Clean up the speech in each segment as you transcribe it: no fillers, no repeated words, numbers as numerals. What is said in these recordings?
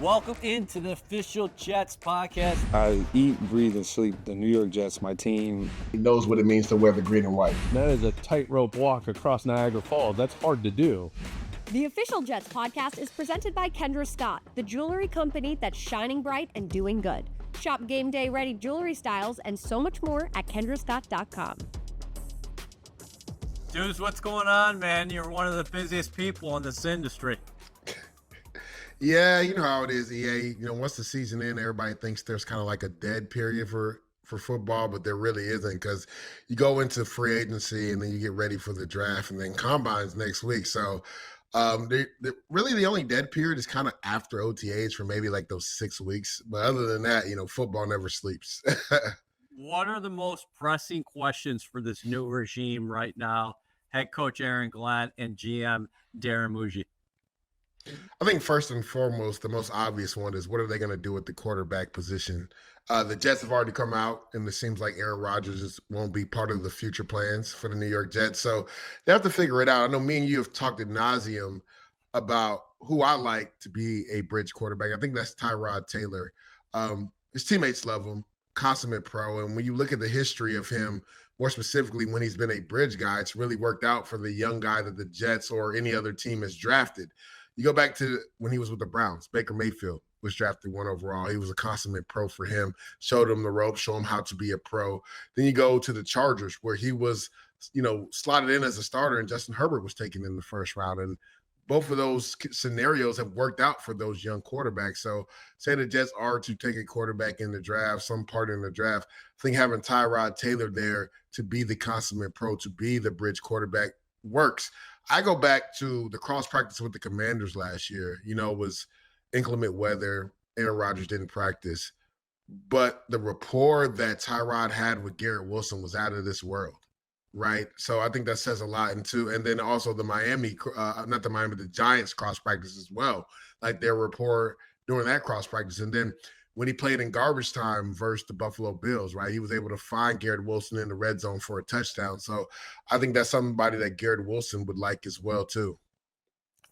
Welcome into the official Jets podcast. I eat, breathe, and sleep the New York Jets, my team. He knows what it means to wear the green and white. That is a tightrope walk across Niagara Falls. That's hard to do. The official Jets podcast is presented by Kendra Scott, the jewelry company that's shining bright and doing good. Shop game day ready jewelry styles and so much more at kendrascott.com. Dudes, what's going on, man? You're one of the busiest people in this industry. Yeah, you know how it is, EA. You know, once the season ends, everybody thinks there's kind of like a dead period for football, but there really isn't, because you go into free agency and then you get ready for the draft and then combines next week. So really the only dead period is kind of after OTAs for maybe like those 6 weeks. But other than that, you know, football never sleeps. What are the most pressing questions for this new regime right now? Head coach Aaron Glenn and GM Darren Muji. I think first and foremost, the most obvious one is what are they going to do with the quarterback position? The Jets have already come out, and it seems like Aaron Rodgers won't be part of the future plans for the New York Jets. So they have to figure it out. I know me and you have talked ad nauseum about who I like to be a bridge quarterback. I think that's Tyrod Taylor. His teammates love him, consummate pro. And when you look at the history of him, more specifically when he's been a bridge guy, it's really worked out for the young guy that the Jets or any other team has drafted. You go back to when he was with the Browns, Baker Mayfield was drafted 1 overall. He was a consummate pro for him, showed him the ropes, showed him how to be a pro. Then you go to the Chargers where he was, slotted in as a starter and Justin Herbert was taken in the first round. And both of those scenarios have worked out for those young quarterbacks. So say the Jets are to take a quarterback in the draft, some part in the draft, I think having Tyrod Taylor there to be the consummate pro, to be the bridge quarterback works. I go back to the cross practice with the Commanders last year. You know, it was inclement weather. Aaron Rodgers didn't practice. But the rapport that Tyrod had with Garrett Wilson was out of this world, right? So I think that says a lot. And then also the the Giants cross practice as well, like their rapport during that cross practice. And then when he played in garbage time versus the Buffalo Bills, right, he was able to find Garrett Wilson in the red zone for a touchdown. So I think that's somebody that Garrett Wilson would like as well, too.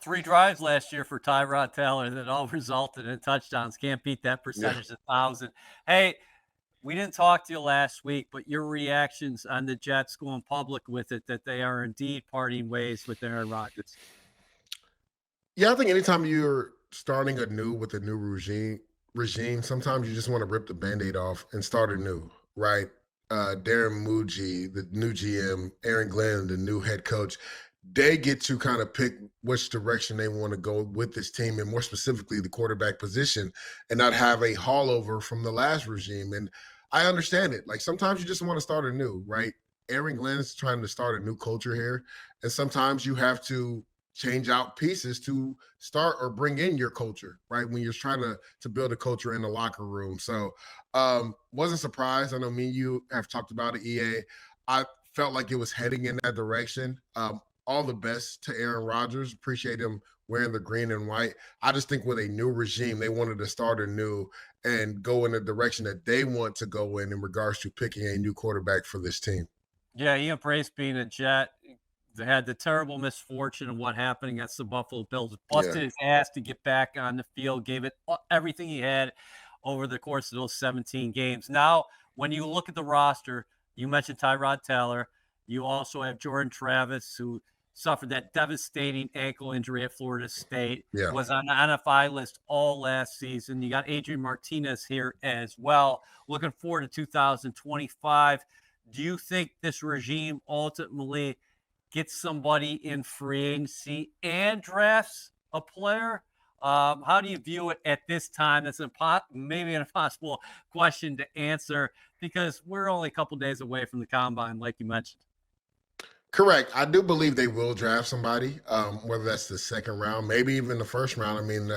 3 drives last year for Tyrod Taylor that all resulted in touchdowns. Can't beat that percentage 1,000. Hey, we didn't talk to you last week, but your reactions on the Jets going public with it, that they are indeed parting ways with Aaron Rodgers. Yeah, I think anytime you're starting anew with a new regime, sometimes you just want to rip the Band-Aid off and start anew, right? Darren Muji, the new GM, Aaron Glenn, the new head coach, they get to kind of pick which direction they want to go with this team, and more specifically the quarterback position, and not have a haulover from the last regime. And I understand it. Like, sometimes you just want to start anew, right? Aaron Glenn is trying to start a new culture here, and sometimes you have to change out pieces to start or bring in your culture, right? When you're trying to build a culture in the locker room. So wasn't surprised. I know me and you have talked about it, EA. I felt like it was heading in that direction. All the best to Aaron Rodgers. Appreciate him wearing the green and white. I just think with a new regime, they wanted to start anew and go in the direction that they want to go in regards to picking a new quarterback for this team. Yeah, he embraced being a Jet. They had the terrible misfortune of what happened against the Buffalo Bills. Busted his ass to get back on the field, gave it everything he had over the course of those 17 games. Now, when you look at the roster, you mentioned Tyrod Taylor. You also have Jordan Travis, who suffered that devastating ankle injury at Florida State. Was on the NFI list all last season. You got Adrian Martinez here as well. Looking forward to 2025. Do you think this regime ultimately gets somebody in free agency and drafts a player? How do you view it at this time? That's maybe an impossible question to answer because we're only a couple days away from the combine, like you mentioned. Correct. I do believe they will draft somebody, whether that's the second round, maybe even the first round. I mean,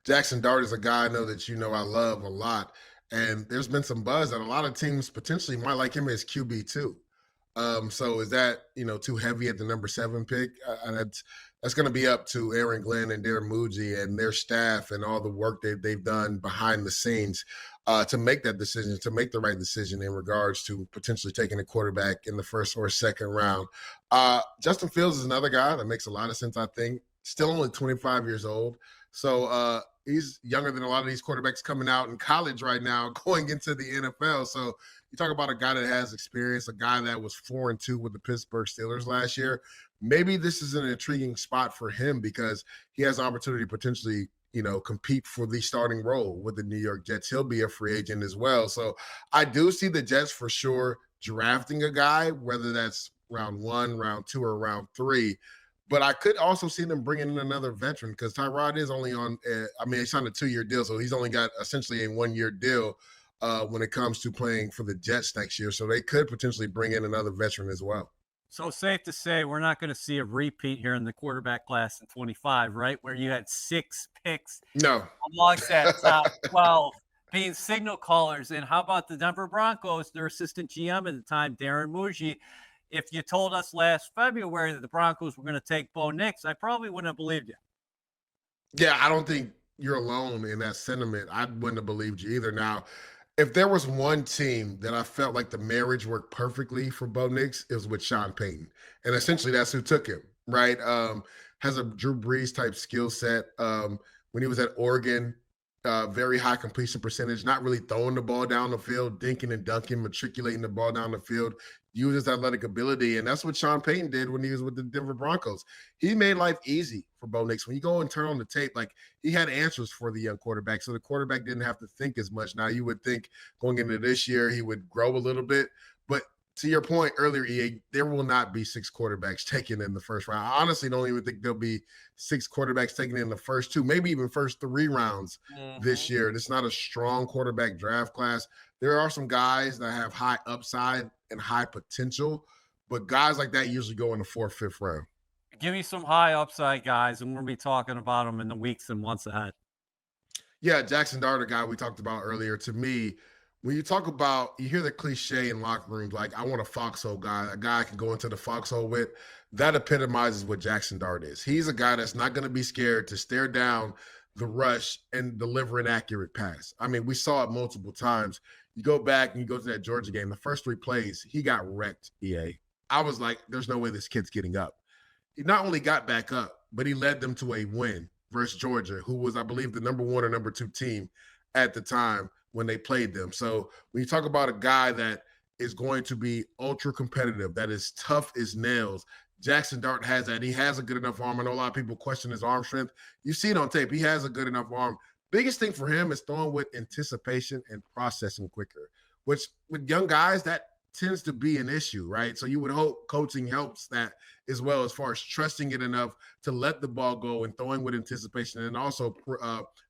Jackson Dart is a guy I know that I love a lot. And there's been some buzz that a lot of teams potentially might like him as QB too. So is that, too heavy at the number 7 pick? That's going to be up to Aaron Glenn and Darren Muji and their staff and all the work that they've done behind the scenes to make that decision, to make the right decision in regards to potentially taking a quarterback in the first or second round. Justin Fields is another guy that makes a lot of sense, I think. Still only 25 years old. So He's younger than a lot of these quarterbacks coming out in college right now, going into the NFL. So you talk about a guy that has experience, a guy that was 4-2 with the Pittsburgh Steelers last year. Maybe this is an intriguing spot for him because he has an opportunity to potentially, compete for the starting role with the New York Jets. He'll be a free agent as well. So I do see the Jets for sure drafting a guy, whether that's round 1, round 2, or round 3. But I could also see them bringing in another veteran because Tyrod is only on, he signed a 2-year deal, so he's only got essentially a 1-year deal when it comes to playing for the Jets next year. So they could potentially bring in another veteran as well. So safe to say we're not going to see a repeat here in the quarterback class in 25, right? Where you had 6 picks No. amongst that top 12 being signal callers. And how about the Denver Broncos, their assistant GM at the time, Darren Muji? If you told us last February that the Broncos were going to take Bo Nix, I probably wouldn't have believed you. Yeah, I don't think you're alone in that sentiment. I wouldn't have believed you either. Now, if there was one team that I felt like the marriage worked perfectly for Bo Nix, it was with Sean Payton. And essentially that's who took him, right? Has a Drew Brees type skill set. When he was at Oregon, very high completion percentage, not really throwing the ball down the field, dinking and dunking, matriculating the ball down the field, uses athletic ability. And that's what Sean Payton did when he was with the Denver Broncos. He made life easy for Bo Nix. When you go and turn on the tape, like he had answers for the young quarterback. So the quarterback didn't have to think as much. Now you would think going into this year, he would grow a little bit, but to your point earlier, EA, there will not be 6 quarterbacks taken in the first round. I honestly don't even think there'll be 6 quarterbacks taken in the first 2, maybe even first 3 rounds this year. It's not a strong quarterback draft class. There are some guys that have high upside and high potential, but guys like that usually go in the 4th, 5th round. Give me some high upside guys, and we'll be talking about them in the weeks and months ahead. Yeah, Jackson Dart, a guy we talked about earlier, to me, when you talk about, you hear the cliche in locker rooms, like, I want a foxhole guy, a guy I can go into the foxhole with. That epitomizes what Jackson Dart is. He's a guy that's not going to be scared to stare down the rush and deliver an accurate pass. I mean, we saw it multiple times. You go back and you go to that Georgia game, the first 3 plays, he got wrecked, EA. I was like, there's no way this kid's getting up. He not only got back up, but he led them to a win versus Georgia, who was, I believe, the number 1 or number 2 team at the time when they played them. So when you talk about a guy that is going to be ultra competitive, that is tough as nails, Jackson Dart has that. He has a good enough arm. I know a lot of people question his arm strength. You see it on tape. He has a good enough arm. Biggest thing for him is throwing with anticipation and processing quicker, which with young guys, that tends to be an issue, right? So you would hope coaching helps that as well, as far as trusting it enough to let the ball go and throwing with anticipation, and also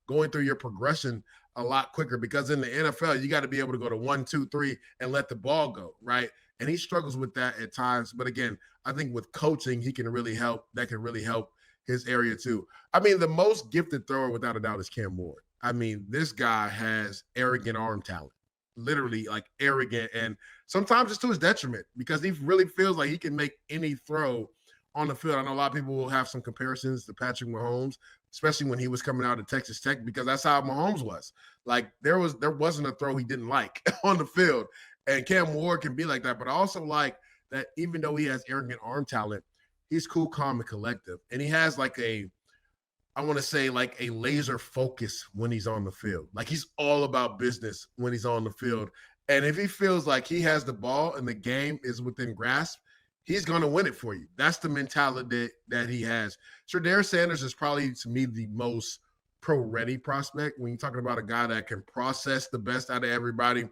going through your progression a lot quicker, because in the NFL, you got to be able to go to 1, 2, 3 and let the ball go, right? And he struggles with that at times. But again, I think with coaching, he can really help. That can really help his area too. I mean, the most gifted thrower without a doubt is Cam Ward. I mean, this guy has arrogant arm talent, literally like arrogant. And sometimes it's to his detriment because he really feels like he can make any throw on the field. I know a lot of people will have some comparisons to Patrick Mahomes, especially when he was coming out of Texas Tech, because that's how Mahomes was. Like there wasn't a throw he didn't like on the field. And Cam Ward can be like that. But I also like that even though he has arrogant arm talent, he's cool, calm, and collective. And he has like a laser focus when he's on the field. Like he's all about business when he's on the field. And if he feels like he has the ball and the game is within grasp, he's going to win it for you. That's the mentality that he has. Shedeur Sanders is probably, to me, the most pro-ready prospect when you're talking about a guy that can process the best out of everybody,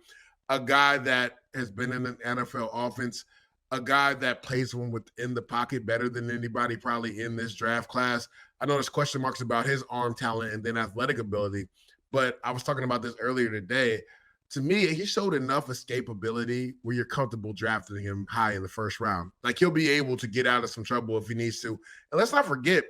a guy that has been in an NFL offense, a guy that plays from within the pocket better than anybody probably in this draft class. I know there's question marks about his arm talent and then athletic ability, but I was talking about this earlier today. To me, he showed enough escapability where you're comfortable drafting him high in the first round. Like he'll be able to get out of some trouble if he needs to. And let's not forget,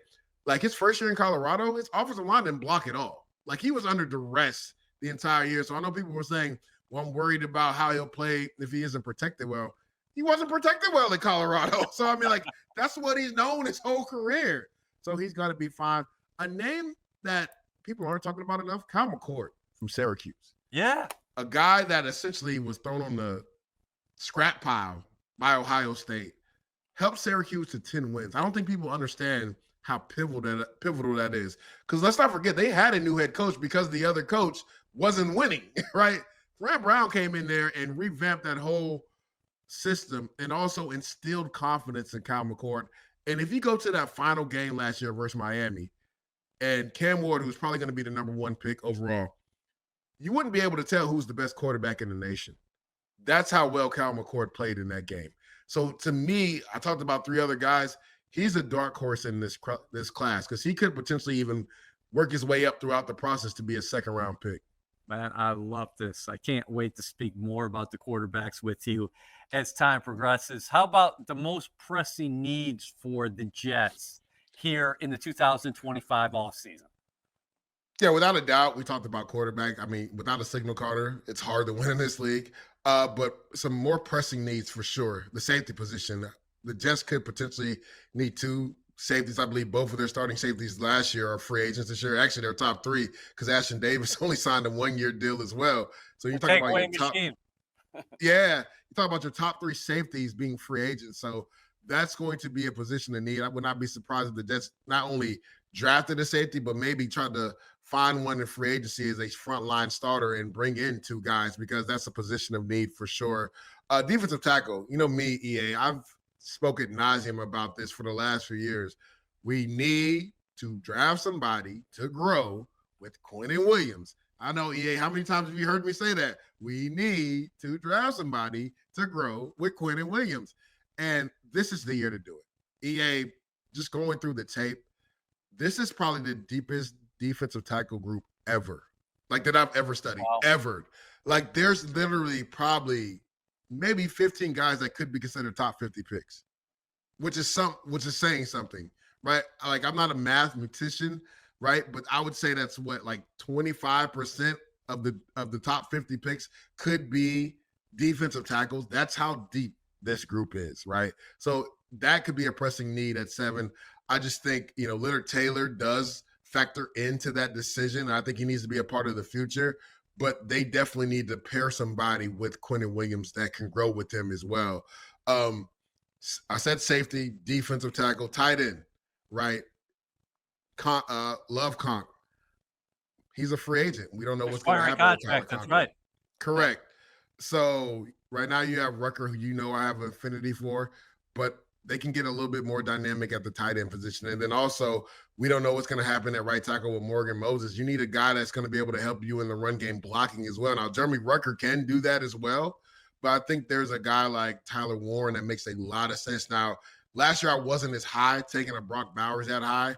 like his first year in Colorado, his offensive line didn't block at all. Like he was under duress the entire year. So I know people were saying, well, I'm worried about how he'll play if he isn't protected well. He wasn't protected well in Colorado. So, I mean, like, that's what he's known his whole career. So he's got to be fine. A name that people aren't talking about enough, Kyle McCord from Syracuse. Yeah. A guy that essentially was thrown on the scrap pile by Ohio State, helped Syracuse to 10 wins. I don't think people understand how pivotal that is. Because let's not forget, they had a new head coach because the other coach wasn't winning, right? Brad Brown came in there and revamped that whole system and also instilled confidence in Kyle McCord. And if you go to that final game last year versus Miami, and Cam Ward, who's probably going to be the number 1 pick overall, you wouldn't be able to tell who's the best quarterback in the nation. That's how well Kyle McCord played in that game. So to me, I talked about 3 other guys. He's a dark horse in this class because he could potentially even work his way up throughout the process to be a second-round pick. Man, I love this. I can't wait to speak more about the quarterbacks with you as time progresses. How about the most pressing needs for the Jets here in the 2025 offseason? Yeah, without a doubt, we talked about quarterback. I mean, without a signal caller, it's hard to win in this league. But some more pressing needs for sure. The safety position. The Jets could potentially need 2 safeties. I believe both of their starting safeties last year are free agents this year. Actually, they're top 3 because Ashton Davis only signed a 1-year deal as well. So you're talking about your top. Yeah, you talk about your top 3 safeties being free agents. So that's going to be a position of need. I would not be surprised if the Jets not only drafted a safety, but maybe tried to find one in free agency as a frontline starter and bring in 2 guys because that's a position of need for sure. Defensive tackle, you know me, EA, I've spoken ad nauseum about this for the last few years. We need to draft somebody to grow with Quinnen Williams. I know, EA, how many times have you heard me say that? We need to draft somebody to grow with Quinnen Williams. And this is the year to do it. EA, just going through the tape, this is probably the deepest defensive tackle group ever, like that I've ever studied, ever. Like there's literally probably maybe 15 guys that could be considered top 50 picks, which is saying something, right? Like I'm not a mathematician, right? But I would say that's what, like 25% of the top 50 picks could be defensive tackles. That's how deep this group is, right? So that could be a pressing need at 7. I just think, Leonard Taylor does factor into that decision. I think he needs to be a part of the future, but they definitely need to pair somebody with Quinnen Williams that can grow with him as well. I said safety, defensive tackle, tight end, right? Love Conk. He's a free agent. We don't know what's going to happen with Tyler That's right. Correct. So right now you have Rucker, who I have an affinity for, but they can get a little bit more dynamic at the tight end position. And then also, we don't know what's going to happen at right tackle with Morgan Moses. You need a guy that's going to be able to help you in the run game blocking as well. Now, Jeremy Rucker can do that as well, but I think there's a guy like Tyler Warren that makes a lot of sense. Now, last year I wasn't as high taking a Brock Bowers that high.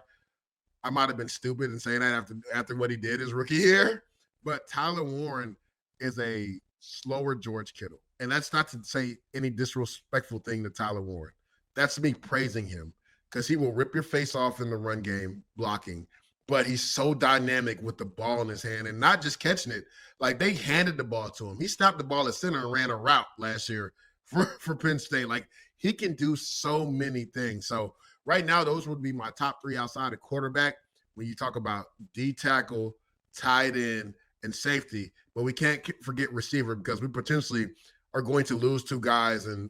I might have been stupid in saying that after what he did his rookie year, but Tyler Warren is a slower George Kittle. And that's not to say any disrespectful thing to Tyler Warren. That's me praising him because he will rip your face off in the run game blocking, but he's so dynamic with the ball in his hand and not just catching it. Like they handed the ball to him. He stopped the ball at center and ran a route last year for Penn State. Like he can do so many things. So right now, those would be my top 3 outside of quarterback when you talk about D tackle, tight end, and safety. But we can't forget receiver because we potentially are going to lose 2 guys and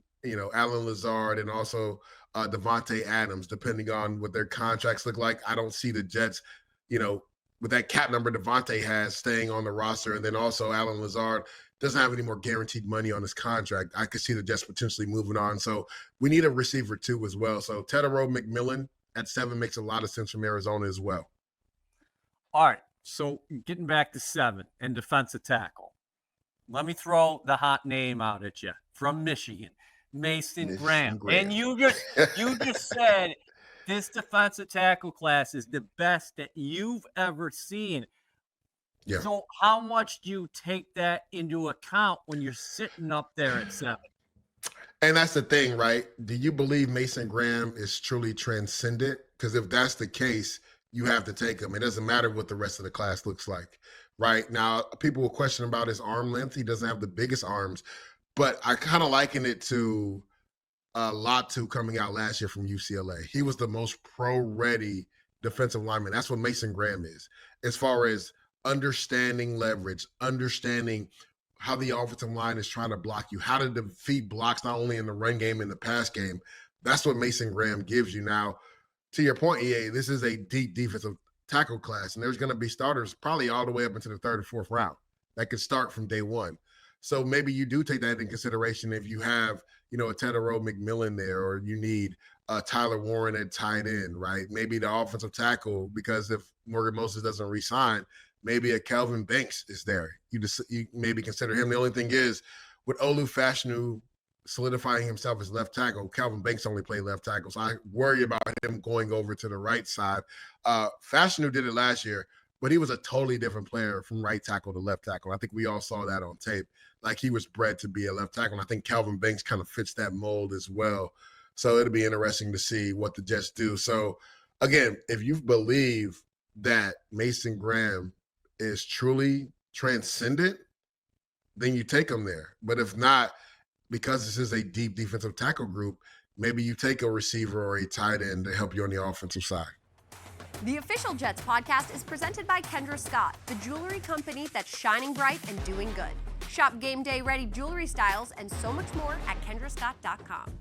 Alan Lazard and also Devontae Adams, depending on what their contracts look like. I don't see the Jets, with that cap number Devontae has staying on the roster. And then also Alan Lazard doesn't have any more guaranteed money on his contract. I could see the Jets potentially moving on. So we need a receiver too as well. So Tedero McMillan at 7 makes a lot of sense from Arizona as well. All right. So getting back to 7 and defensive tackle. Let me throw the hot name out at you from Michigan. Mason Graham. And you just said this defensive tackle class is the best that you've ever seen. Yeah. So how much do you take that into account when you're sitting up there at 7? And that's the thing, right? Do you believe Mason Graham is truly transcendent? Because if that's the case, you have to take him. It doesn't matter what the rest of the class looks like. Right now, people will question about his arm length. He doesn't have the biggest arms. But I kind of liken it to Latu coming out last year from UCLA. He was the most pro-ready defensive lineman. That's what Mason Graham is, as far as understanding leverage, understanding how the offensive line is trying to block you, how to defeat blocks not only in the run game, in the pass game. That's what Mason Graham gives you. Now, to your point, EA, this is a deep defensive tackle class, and there's going to be starters probably all the way up into the third or fourth round that could start from day one. So maybe you do take that into consideration if you have, a Tedero McMillan there, or you need Tyler Warren at tight end, right? Maybe the offensive tackle, because if Morgan Moses doesn't re-sign, maybe a Kelvin Banks is there. You maybe consider him. The only thing is, with Olu Fashanu solidifying himself as left tackle, Calvin Banks only played left tackle, so I worry about him going over to the right side. Fashanu did it last year, but he was a totally different player from right tackle to left tackle. I think we all saw that on tape. Like, he was bred to be a left tackle, and I think Calvin Banks kind of fits that mold as well. So it'll be interesting to see what the Jets do. So, again, if you believe that Mason Graham is truly transcendent, then you take him there. But if not, because this is a deep defensive tackle group, maybe you take a receiver or a tight end to help you on the offensive side. The Official Jets podcast is presented by Kendra Scott, the jewelry company that's shining bright and doing good. Shop game day ready jewelry styles and so much more at kendrascott.com.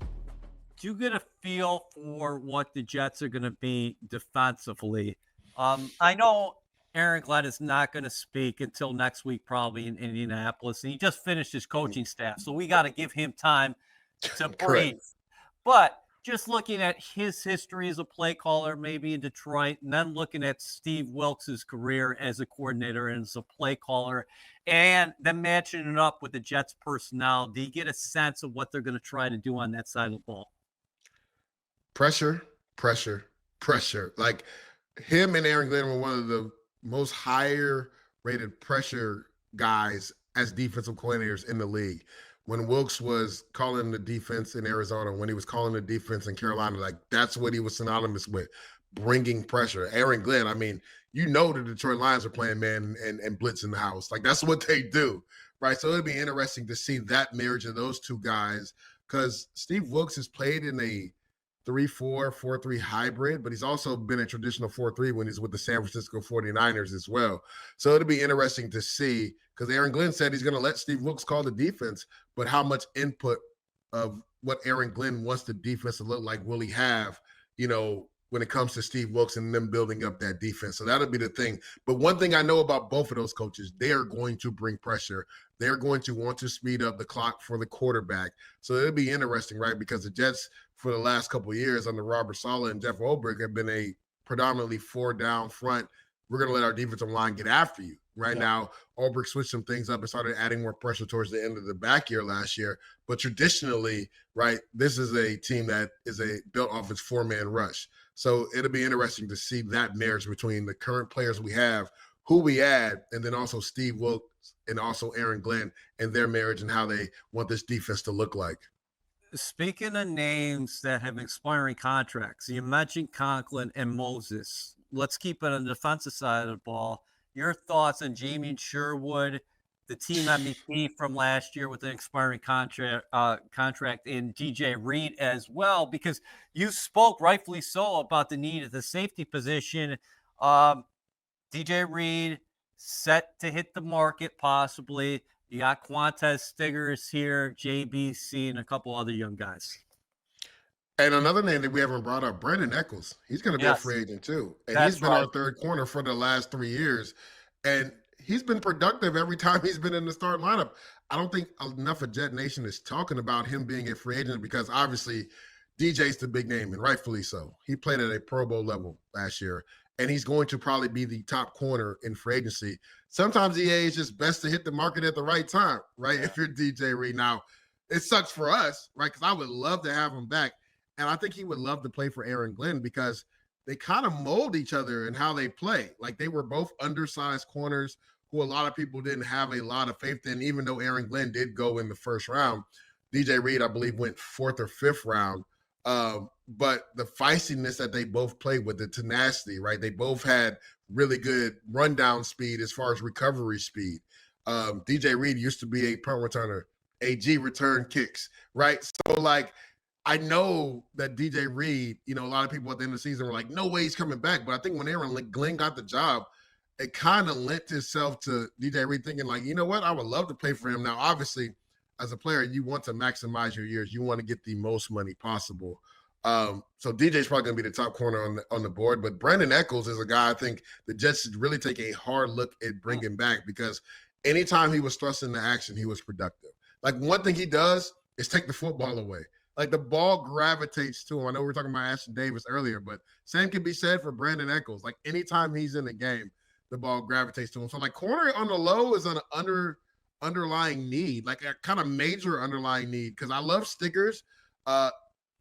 Do you get a feel for what the Jets are going to be defensively? I know Aaron Glenn is not going to speak until next week, probably in Indianapolis, and he just finished his coaching staff, so we got to give him time to breathe. But just looking at his history as a play caller, maybe in Detroit, and then looking at Steve Wilks' career as a coordinator and as a play caller, and then matching it up with the Jets personnel, do you get a sense of what they're going to try to do on that side of the ball? Pressure. Like, him and Aaron Glenn were one of the most higher rated pressure guys as defensive coordinators in the league. When Wilks was calling the defense in Arizona, when he was calling the defense in Carolina, like, that's what he was synonymous with, bringing pressure. Aaron Glenn, I mean, the Detroit Lions are playing man and blitz in the house. Like, that's what they do, right? So it'd be interesting to see that marriage of those two guys, because Steve Wilks has played in a 3-4, 4-3 hybrid, but he's also been a traditional 4-3 when he's with the San Francisco 49ers as well. So it'll be interesting to see, because Aaron Glenn said he's going to let Steve Wilks call the defense, but how much input of what Aaron Glenn wants the defense to look like will he have, when it comes to Steve Wilks and them building up that defense. So that'll be the thing. But one thing I know about both of those coaches, they are going to bring pressure. They're going to want to speed up the clock for the quarterback. So it'll be interesting, right? Because the Jets, for the last couple of years under Robert Saleh and Jeff Ulbrich, have been a predominantly 4-down front. We're going to let our defensive line get after you. Right now, Ulbrich switched some things up and started adding more pressure towards the end of the back year last year. But traditionally, right, this is a team that is built off its 4-man rush. So it'll be interesting to see that marriage between the current players we have, who we add, and then also Steve Wilks and also Aaron Glenn and their marriage and how they want this defense to look like. Speaking of names that have expiring contracts, you mentioned Conklin and Moses. Let's keep it on the defensive side of the ball. Your thoughts on Jamie Sherwood, the team MVP from last year with an expiring contract, and DJ Reed as well, because you spoke rightfully so about the need at the safety position. DJ Reed set to hit the market possibly. You got Quantez Stiggers here, JBC, and a couple other young guys. And another name that we haven't brought up, Brandon Echols. He's going to be a free agent too. And he's been our third corner for the last 3 years. And he's been productive every time he's been in the start lineup. I don't think enough of Jet Nation is talking about him being a free agent, because obviously DJ's the big name, and rightfully so. He played at a Pro Bowl level last year, and he's going to probably be the top corner in free agency. Sometimes EA is just best to hit the market at the right time, right? If you're DJ Reed. Now, it sucks for us, right? Because I would love to have him back. And I think he would love to play for Aaron Glenn, because they kind of mold each other in how they play. Like, they were both undersized corners who a lot of people didn't have a lot of faith in, even though Aaron Glenn did go in the first round. DJ Reed, I believe, went 4th or 5th round. But the feistiness that they both played with, the tenacity, right? They both had really good rundown speed as far as recovery speed. DJ Reed used to be a punt returner, AG return kicks, right? So, like, I know that DJ Reed, a lot of people at the end of the season were like, no way he's coming back. But I think when Aaron Glenn got the job, it kind of lent itself to DJ Reed thinking, like, you know what? I would love to play for him. Now, obviously, as a player, you want to maximize your years. You want to get the most money possible. So DJ's probably going to be the top corner on the board. But Brandon Echols is a guy I think the Jets should really take a hard look at bringing back, because anytime he was thrust into action, he was productive. Like, one thing he does is take the football away. Like, the ball gravitates to him. I know we were talking about Ashton Davis earlier, but same can be said for Brandon Echols. Like, anytime he's in the game, the ball gravitates to him. So, like, corner on the low is an underlying need, like a kind of major underlying need, because I love Stickers.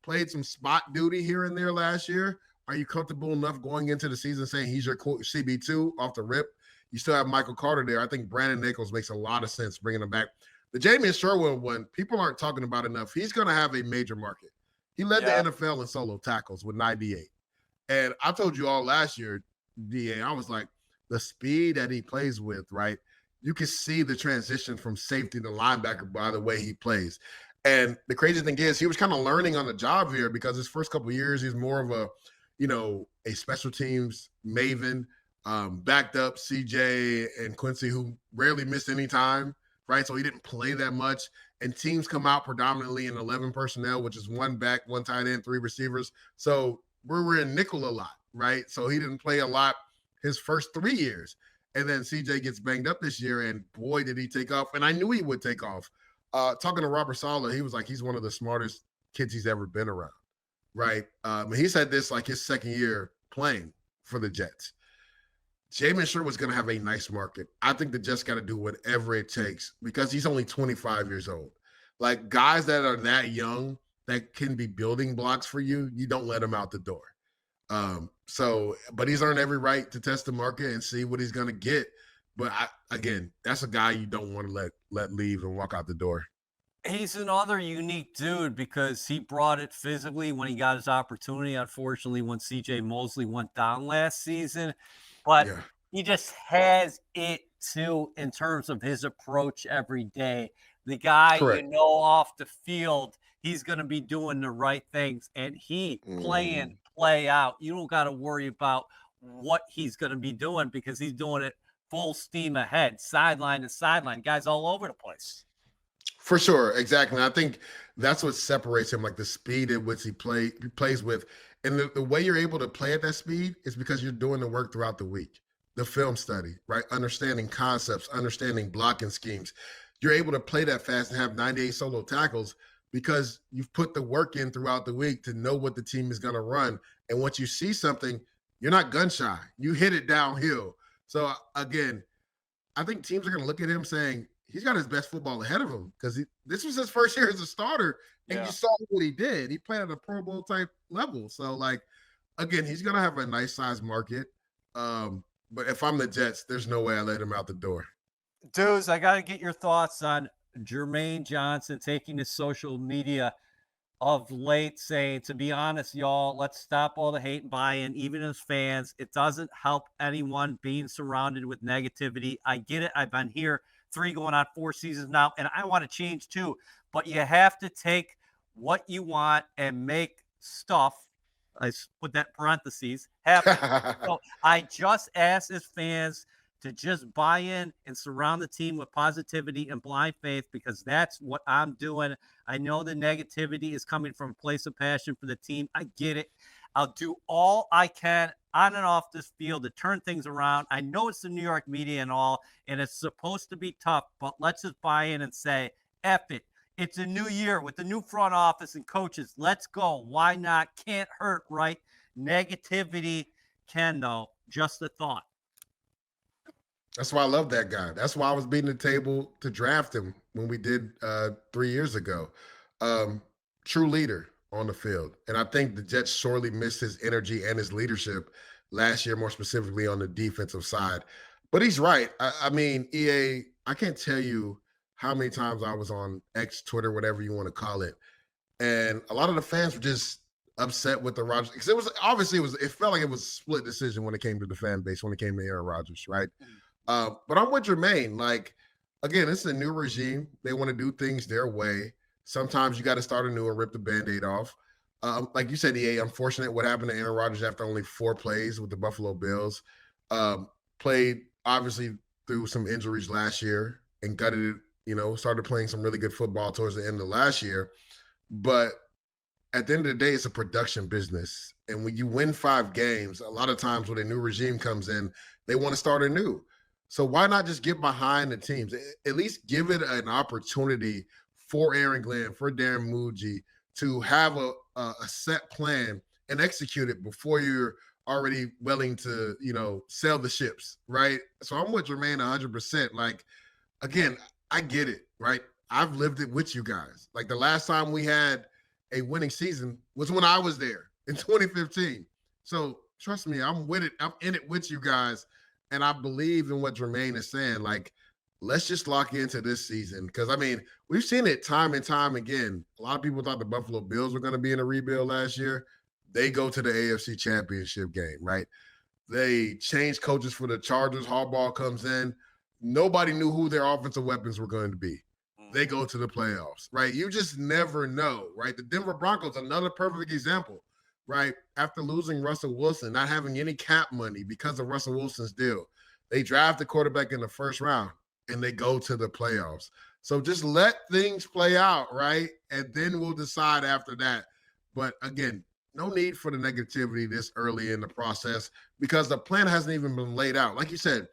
Played some spot duty here and there last year. Are you comfortable enough going into the season saying he's your CB2 off the rip? You still have Michael Carter there. I think Brandon Nichols makes a lot of sense bringing him back. The Jamie Sherwood one, people aren't talking about enough. He's going to have a major market. He led the NFL in solo tackles with 98. And I told you all last year, DA, I was like, the speed that he plays with, right? You can see the transition from safety to linebacker by the way he plays. And the crazy thing is, he was kind of learning on the job here, because his first couple of years, he's more of a special teams maven, backed up CJ and Quincy, who rarely missed any time, right? So he didn't play that much. And teams come out predominantly in 11 personnel, which is 1 back, 1 tight end, 3 receivers. So we're in nickel a lot, right? So he didn't play a lot his first 3 years. And then CJ gets banged up this year, and boy, did he take off. And I knew he would take off. Talking to Robert Saleh, he was like, he's one of the smartest kids he's ever been around, right? He said this like his second year playing for the Jets. Jamin Sherwood's going to have a nice market. I think the Jets got to do whatever it takes, because he's only 25 years old. Like, guys that are that young that can be building blocks for you, you don't let them out the door. But he's earned every right to test the market and see what he's going to get. But again, that's a guy you don't want to let leave and walk out the door. He's another unique dude, because he brought it physically when he got his opportunity. Unfortunately, when CJ Mosley went down last season, but he just has it too in terms of his approach every day. The guy, off the field, he's going to be doing the right things, and he play out. You don't got to worry about what he's going to be doing, because he's doing it full steam ahead, sideline to sideline, guys all over the place. For sure, exactly. And I think that's what separates him, like the speed at which he plays with. And the way you're able to play at that speed is because you're doing the work throughout the week. The film study, right? Understanding concepts, understanding blocking schemes. You're able to play that fast and have 98 solo tackles because you've put the work in throughout the week to know what the team is going to run. And once you see something, you're not gun shy. You hit it downhill. So, again, I think teams are going to look at him saying he's got his best football ahead of him, because this was his first year as a starter, and you saw what he did. He played at a Pro Bowl type level. So, like, again, he's going to have a nice size market. But if I'm the Jets, there's no way I let him out the door. Dudes, I got to get your thoughts on Jermaine Johnson taking to social media of late saying, to be honest, y'all, let's stop all the hate and buy-in, even as fans. It doesn't help anyone being surrounded with negativity. I get it. I've been here 3 going on 4 seasons now, and I want to change too. But you have to take what you want and make stuff, I put that parentheses, happen. So I just ask as fans to just buy in and surround the team with positivity and blind faith, because that's what I'm doing. I know the negativity is coming from a place of passion for the team. I get it. I'll do all I can on and off this field to turn things around. I know it's the New York media and all, and it's supposed to be tough, but let's just buy in and say, F it. It's a new year with the new front office and coaches. Let's go. Why not? Can't hurt, right? Negativity can, though. Just a thought. That's why I love that guy. That's why I was beating the table to draft him when we did 3 years ago. True leader on the field. And I think the Jets sorely missed his energy and his leadership last year, more specifically on the defensive side. But he's right. I mean, EA, I can't tell you how many times I was on X, Twitter, whatever you want to call it. And a lot of the fans were just upset with the Rodgers, because it felt like it was a split decision when it came to the fan base, when it came to Aaron Rodgers, right? But I'm with Jermaine. Like, again, it's a new regime. They want to do things their way. Sometimes you got to start anew and rip the Band-Aid off. Like you said, EA, unfortunate what happened to Aaron Rodgers after only 4 plays with the Buffalo Bills. Played, obviously, through some injuries last year and gutted it, started playing some really good football towards the end of last year. But at the end of the day, it's a production business. And when you win 5 games, a lot of times when a new regime comes in, they want to start anew. So why not just get behind the teams? At least give it an opportunity for Aaron Glenn, for Darren Muji to have a set plan and execute it before you're already willing to, sell the ships, right? So I'm with Jermaine 100%. Like, again, I get it, right? I've lived it with you guys. Like the last time we had a winning season was when I was there in 2015. So trust me, I'm with it. I'm in it with you guys. And I believe in what Jermaine is saying. Like, let's just lock into this season. Because, I mean, we've seen it time and time again. A lot of people thought the Buffalo Bills were going to be in a rebuild last year. They go to the AFC Championship game, right? They change coaches for the Chargers. Harbaugh comes in. Nobody knew who their offensive weapons were going to be. They go to the playoffs, right? You just never know, right? The Denver Broncos, another perfect example, right? After losing Russell Wilson, not having any cap money because of Russell Wilson's deal, they draft the quarterback in the first round and they go to the playoffs. So just let things play out, right? And then we'll decide after that. But again, no need for the negativity this early in the process because the plan hasn't even been laid out. Like you said,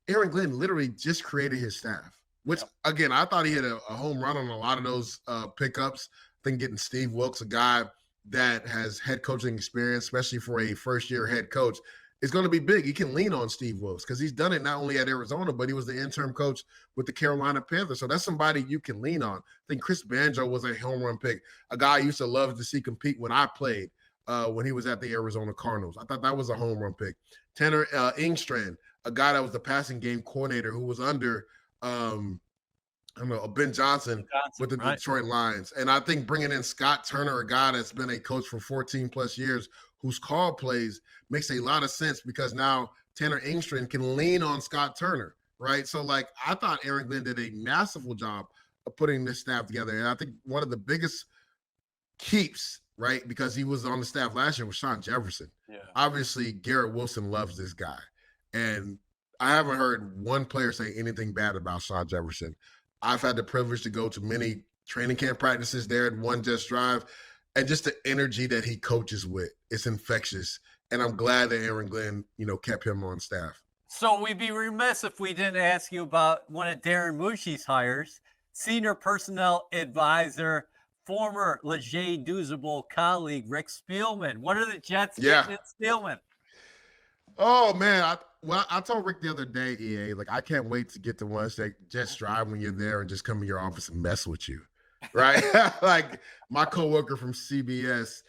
Aaron Glenn literally just created his staff, which, again, I thought he hit a home run on a lot of those pickups. I think getting Steve Wilkes, a guy that has head coaching experience, especially for a first-year head coach, is going to be big. He can lean on Steve Wilkes because he's done it not only at Arizona, but he was the interim coach with the Carolina Panthers. So that's somebody you can lean on. I think Chris Banjo was a home run pick, a guy I used to love to see compete when I played when he was at the Arizona Cardinals. I thought that was a home run pick. Tanner Engstrand, a guy that was the passing game coordinator who was under Ben Johnson with the Detroit Lions. And I think bringing in Scott Turner, a guy that's been a coach for 14 plus years, whose call plays makes a lot of sense because now Tanner Engstrand can lean on Scott Turner, right? So, like, I thought Aaron Glenn did a masterful job of putting this staff together. And I think one of the biggest keeps, right, because he was on the staff last year, was Sean Jefferson. Yeah. Obviously, Garrett Wilson loves this guy. And I haven't heard one player say anything bad about Sean Jefferson. I've had the privilege to go to many training camp practices there at One Just Drive, and just the energy that he coaches with, it's infectious. And I'm glad that Aaron Glenn, kept him on staff. So we'd be remiss if we didn't ask you about one of Darren Mushi's hires, senior personnel advisor, former Leger Douzable colleague, Rick Spielman. What are the Jets getting at Spielman? Oh, man. I told Rick the other day, EA, like, I can't wait to get to One Jets Drive when you're there and just come in your office and mess with you, right? Like, my coworker from CBS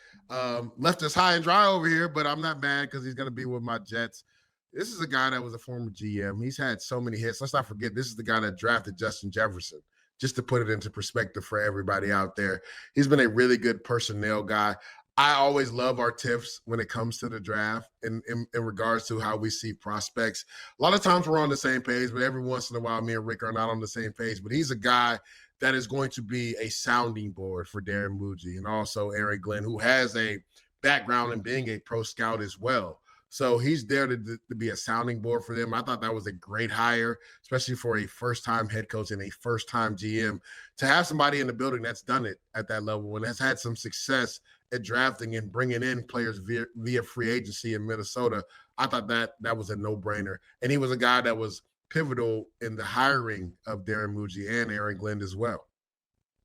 left us high and dry over here, but I'm not mad because he's going to be with my Jets. This is a guy that was a former GM. He's had so many hits. Let's not forget, this is the guy that drafted Justin Jefferson, just to put it into perspective for everybody out there. He's been a really good personnel guy. I always love our tips when it comes to the draft in regards to how we see prospects. A lot of times we're on the same page, but every once in a while, me and Rick are not on the same page. But he's a guy that is going to be a sounding board for Darren Muji and also Aaron Glenn, who has a background in being a pro scout as well. So he's there to be a sounding board for them. I thought that was a great hire, especially for a first-time head coach and a first-time GM, to have somebody in the building that's done it at that level and has had some success at drafting and bringing in players via free agency in Minnesota. I thought that was a no-brainer. And he was a guy that was pivotal in the hiring of Darren Muji and Aaron Glenn as well.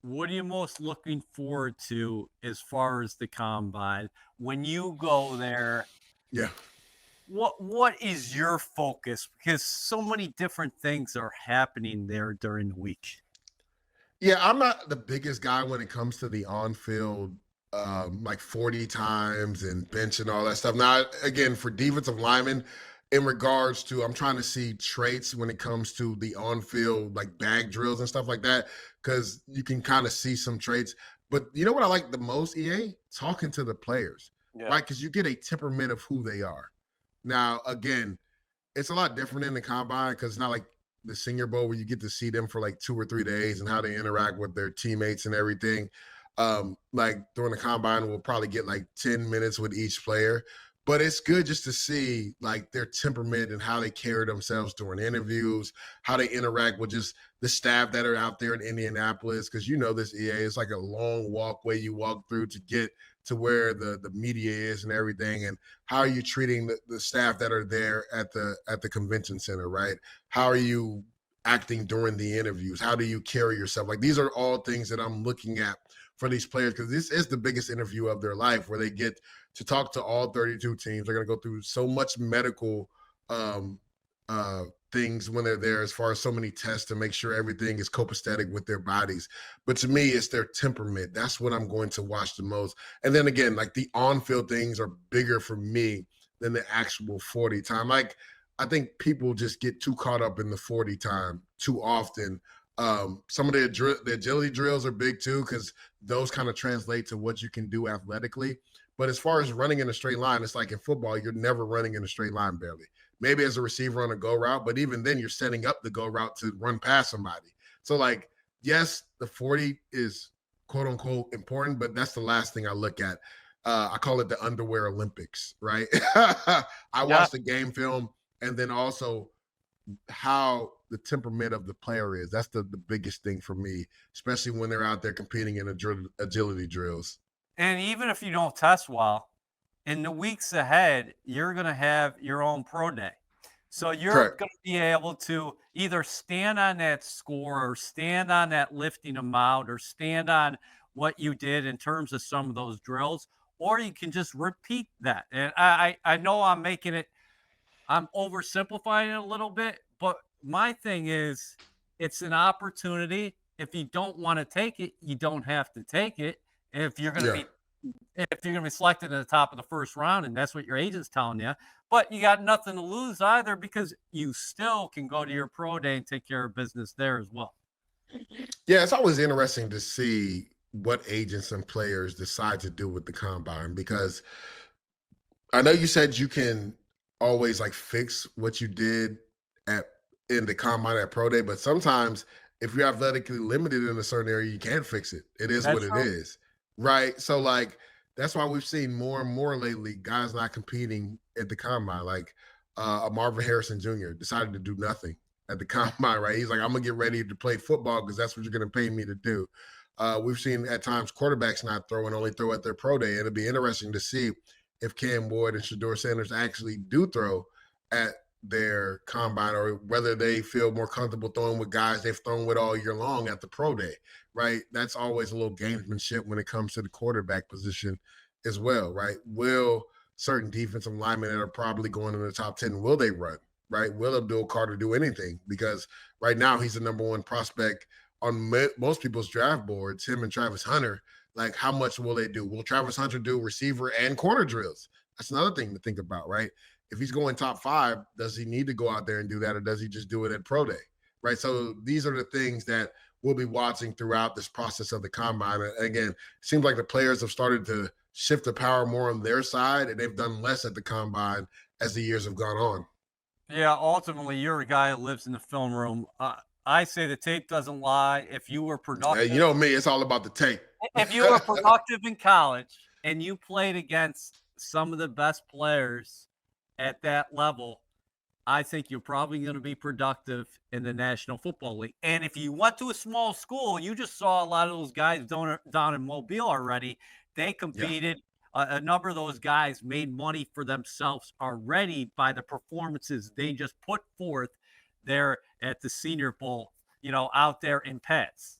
What are you most looking forward to as far as the combine? When you go there, what is your focus? Because so many different things are happening there during the week. Yeah, I'm not the biggest guy when it comes to the on-field like 40 times and bench and all that stuff. Now, again, for defensive linemen, in regards to, I'm trying to see traits when it comes to the on-field, like bag drills and stuff like that, because you can kind of see some traits. But you know what I like the most, EA? Talking to the players, right? Because you get a temperament of who they are. Now, again, it's a lot different in the combine because it's not like the Senior Bowl where you get to see them for like 2 or 3 days and how they interact with their teammates and everything. Like during the combine, we'll probably get like 10 minutes with each player. But it's good just to see like their temperament and how they carry themselves during interviews, how they interact with just the staff that are out there in Indianapolis. Because you know this EA is like a long walkway you walk through to get to where the media is and everything. And how are you treating the staff that are there at the convention center, right? How are you acting during the interviews? How do you carry yourself? Like these are all things that I'm looking at for these players, because this is the biggest interview of their life, where they get to talk to all 32 teams. They're going to go through so much medical things when they're there, as far as so many tests to make sure everything is copacetic with their bodies. But to me, it's their temperament. That's what I'm going to watch the most. And then again, like the on-field things are bigger for me than the actual 40 time. Like I think people just get too caught up in the 40 time too often. Some of the agility drills are big too, because those kind of translate to what you can do athletically. But as far as running in a straight line, it's like in football, you're never running in a straight line barely. Maybe as a receiver on a go route, but even then you're setting up the go route to run past somebody. So like, yes, the 40 is quote unquote important, but that's the last thing I look at. I call it the underwear Olympics, right? I watch the game film, and then also how the temperament of the player is. That's the biggest thing for me, especially when they're out there competing in agility drills. And even if you don't test well, in the weeks ahead, you're going to have your own pro day. So you're going to be able to either stand on that score, or stand on that lifting amount, or stand on what you did in terms of some of those drills, or you can just repeat that. And I know I'm oversimplifying it a little bit, but my thing is, it's an opportunity. If you don't want to take it, you don't have to take it. If you're going to be selected in the top of the first round, and that's what your agent's telling you, but you got nothing to lose either, because you still can go to your pro day and take care of business there as well. Yeah, it's always interesting to see what agents and players decide to do with the combine, because I know you said you can always like fix what you did in the combine at pro day, but sometimes if you're athletically limited in a certain area, you can't fix it. It is what it is, right? So like that's why we've seen more and more lately guys not competing at the combine. Like Marvin Harrison Jr. decided to do nothing at the combine, right? He's like, I'm gonna get ready to play football because that's what you're gonna pay me to do. We've seen at times quarterbacks not throw and only throw at their pro day. It'll be interesting to see if Cam Ward and Shedeur Sanders actually do throw at their combine, or whether they feel more comfortable throwing with guys they've thrown with all year long at the pro day, right? That's always a little gamesmanship when it comes to the quarterback position as well, right? Will certain defensive linemen that are probably going in the top 10, will they run, right? Will Abdul Carter do anything? Because right now he's the number one prospect on most people's draft boards, him and Travis Hunter. Like, how much will they do? Will Travis Hunter do receiver and corner drills? That's another thing to think about, right? If he's going top 5, does he need to go out there and do that, or does he just do it at pro day, right? So these are the things that we'll be watching throughout this process of the combine. And again, it seems like the players have started to shift the power more on their side, and they've done less at the combine as the years have gone on. Yeah, ultimately, you're a guy that lives in the film room. I say the tape doesn't lie. If you were productive, you know me, it's all about the tape. If you were productive in college and you played against some of the best players at that level, I think you're probably going to be productive in the National Football League. And if you went to a small school, you just saw a lot of those guys down in Mobile already. They competed. A number of those guys made money for themselves already by the performances they just put forth there at the Senior Bowl, out there in Pets.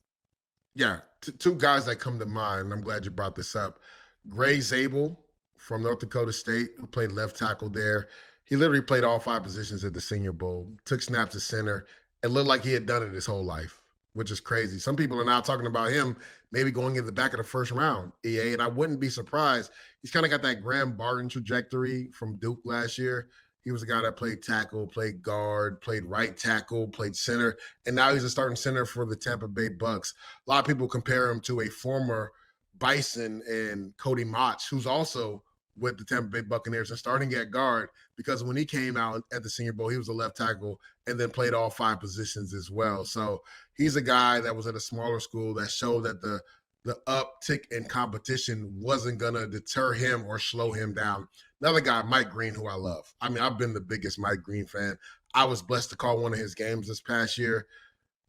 Yeah, two guys that come to mind, I'm glad you brought this up. Gray Zabel from North Dakota State, who played left tackle there. He literally played all 5 positions at the Senior Bowl, took snaps at center. It looked like he had done it his whole life, which is crazy. Some people are now talking about him maybe going in the back of the first round, EA, and I wouldn't be surprised. He's kind of got that Graham Barton trajectory from Duke last year. He was a guy that played tackle, played guard, played right tackle, played center, and now he's a starting center for the Tampa Bay Bucks. A lot of people compare him to a former Bison and Cody Mott, who's also with the Tampa Bay Buccaneers and starting at guard, because when he came out at the Senior Bowl, he was a left tackle and then played all 5 positions as well. So he's a guy that was at a smaller school that showed that the the uptick in competition wasn't going to deter him or slow him down. Another guy, Mike Green, who I love. I mean, I've been the biggest Mike Green fan. I was blessed to call one of his games this past year.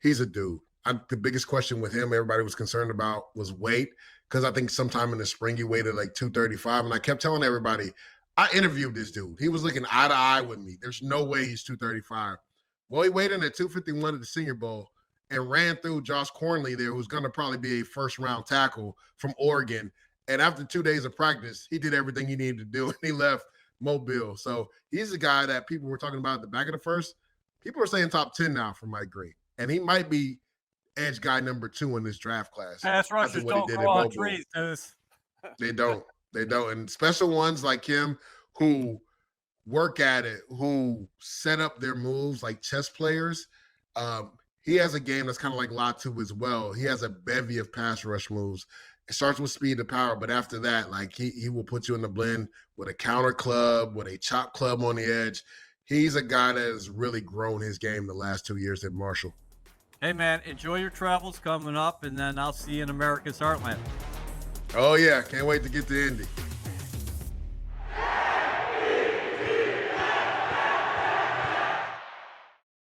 He's a dude. The biggest question with him, everybody was concerned about, was weight, because I think sometime in the spring he weighed like 235, and I kept telling everybody, I interviewed this dude. He was looking eye to eye with me. There's no way he's 235. Well, he weighed in at 251 at the Senior Bowl and ran through Josh Cornley there, who's going to probably be a first-round tackle from Oregon. And after 2 days of practice, he did everything he needed to do, and he left Mobile. So he's a guy that people were talking about at the back of the first. People are saying top 10 now for Mike Green, and he might be edge guy number 2 in this draft class. Pass rushers don't grow on trees, Deuce. They don't. And special ones like him who work at it, who set up their moves like chess players. He has a game that's kind of like Latu as well. He has a bevy of pass rush moves. It starts with speed to power, but after that, like he will put you in the blend with a counter club, with a chop club on the edge. He's a guy that has really grown his game the last 2 years at Marshall. Hey, man, enjoy your travels coming up, and then I'll see you in America's Heartland. Oh, yeah. Can't wait to get to Indy.